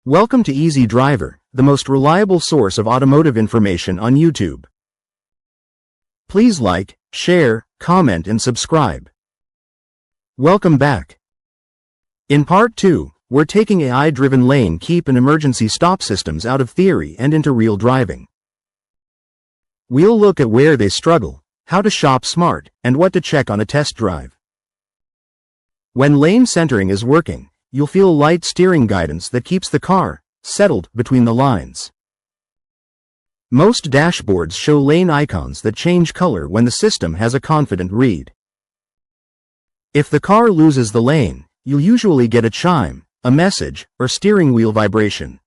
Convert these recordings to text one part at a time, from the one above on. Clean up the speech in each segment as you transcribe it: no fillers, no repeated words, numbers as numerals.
Welcome to Easy Driver, the most reliable source of automotive information on YouTube. Please like, share, comment and subscribe. Welcome back. In part 2, we're taking AI-driven lane keep and emergency stop systems out of theory and into real driving. We'll look at where they struggle, how to shop smart, and what to check on a test drive. When lane centering is working, you'll feel light steering guidance that keeps the car settled between the lines. Most dashboards show lane icons that change color when the system has a confident read. If the car loses the lane, you'll usually get a chime, a message, or steering wheel vibration.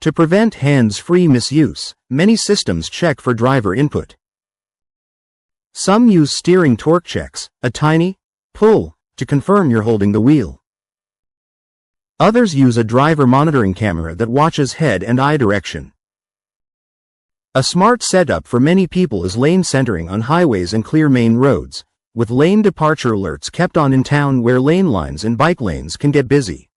To prevent hands-free misuse, many systems check for driver input. Some use steering torque checks, a tiny pull, to confirm you're holding the wheel. Others use a driver monitoring camera that watches head and eye direction. A smart setup for many people is lane centering on highways and clear main roads, with lane departure alerts kept on in town where lane lines and bike lanes can get busy.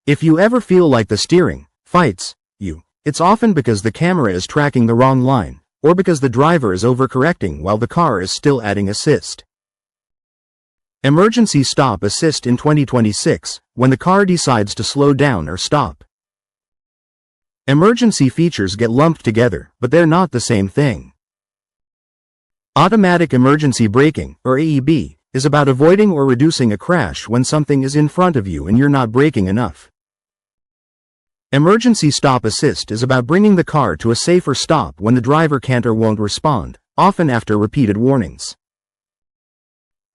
If you ever feel like the steering fights you, it's often because the camera is tracking the wrong line, or because the driver is overcorrecting while the car is still adding assist. Emergency stop assist in 2026, when the car decides to slow down or stop. Emergency features get lumped together, but they're not the same thing. Automatic emergency braking, or AEB, is about avoiding or reducing a crash when something is in front of you and you're not braking enough. Emergency stop assist is about bringing the car to a safer stop when the driver can't or won't respond, often after repeated warnings.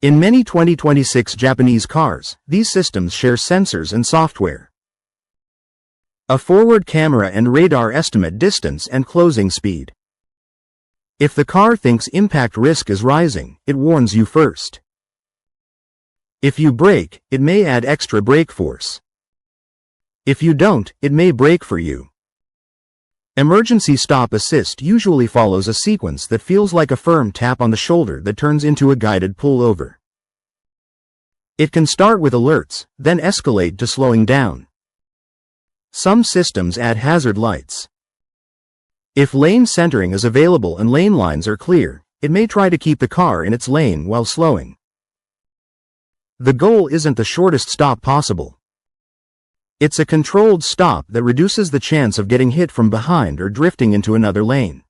In many 2026 Japanese cars, these systems share sensors and software. A forward camera and radar estimate distance and closing speed. If the car thinks impact risk is rising, it warns you first. If you brake, it may add extra brake force. If you don't, it may brake for you. Emergency stop assist usually follows a sequence that feels like a firm tap on the shoulder that turns into a guided pull-over. It can start with alerts, then escalate to slowing down. Some systems add hazard lights. If lane centering is available and lane lines are clear, it may try to keep the car in its lane while slowing. The goal isn't the shortest stop possible. It's a controlled stop that reduces the chance of getting hit from behind or drifting into another lane.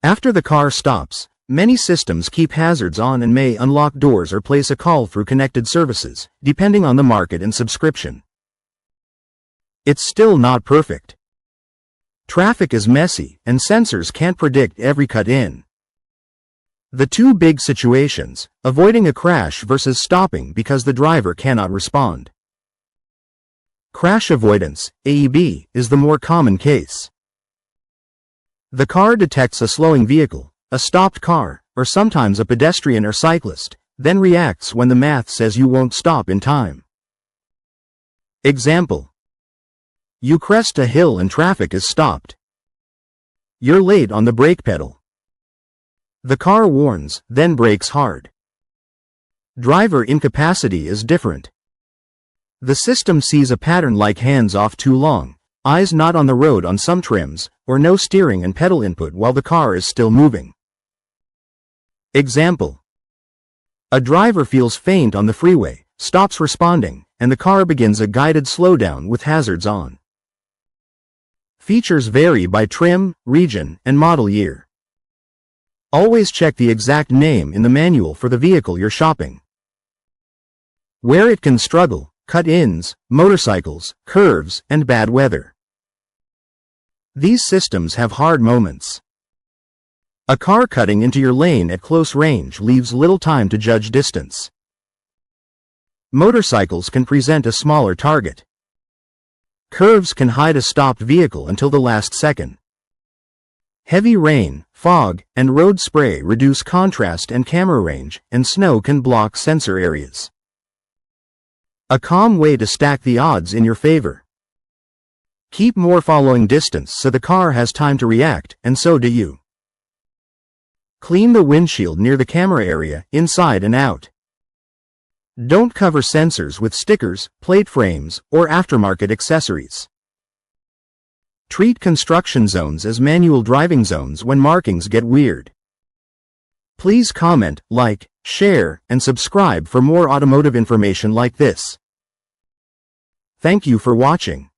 After the car stops, many systems keep hazards on and may unlock doors or place a call through connected services, depending on the market and subscription. It's still not perfect. Traffic is messy, and sensors can't predict every cut-in. The two big situations: avoiding a crash versus stopping because the driver cannot respond. Crash avoidance, AEB, is the more common case. The car detects a slowing vehicle, a stopped car, or sometimes a pedestrian or cyclist, then reacts when the math says you won't stop in time. Example: you crest a hill and traffic is stopped. You're late on the brake pedal. The car warns, then brakes hard. Driver incapacity is different. The system sees a pattern like hands off too long, eyes not on the road on some trims, or no steering and pedal input while the car is still moving. Example: a driver feels faint on the freeway, stops responding, and the car begins a guided slowdown with hazards on. Features vary by trim, region, and model year. Always check the exact name in the manual for the vehicle you're shopping. Where it can struggle: cut-ins, motorcycles, curves, and bad weather. These systems have hard moments. A car cutting into your lane at close range leaves little time to judge distance. Motorcycles can present a smaller target. Curves can hide a stopped vehicle until the last second. Heavy rain, fog, and road spray reduce contrast and camera range, and snow can block sensor areas. A calm way to stack the odds in your favor. Keep more following distance so the car has time to react, and so do you. Clean the windshield near the camera area, inside and out. Don't cover sensors with stickers, plate frames, or aftermarket accessories. Treat construction zones as manual driving zones when markings get weird. Please comment, like, share, and subscribe for more automotive information like this. Thank you for watching.